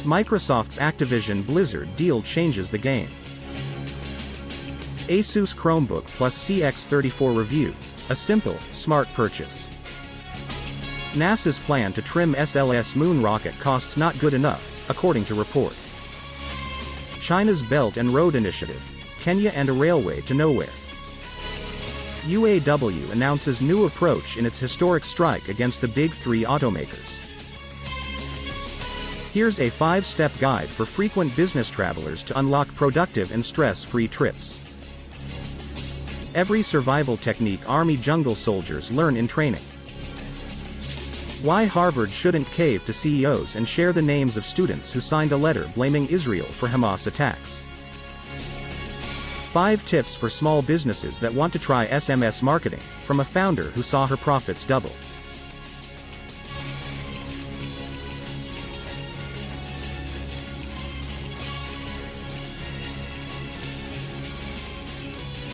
Microsoft's Activision Blizzard deal changes the game. Asus Chromebook plus CX34 review. A simple, smart purchase. NASA's plan to trim SLS moon rocket costs not good enough, according to report. China's Belt and Road Initiative. Kenya and a railway to nowhere. UAW announces new approach in its historic strike against the big three automakers. Here's a 5-step guide for frequent business travelers to unlock productive and stress-free trips. Every survival technique Army jungle soldiers learn in training. Why Harvard shouldn't cave to CEOs and share the names of students who signed a letter blaming Israel for Hamas attacks. 5 tips for small businesses that want to try SMS marketing, from a founder who saw her profits double.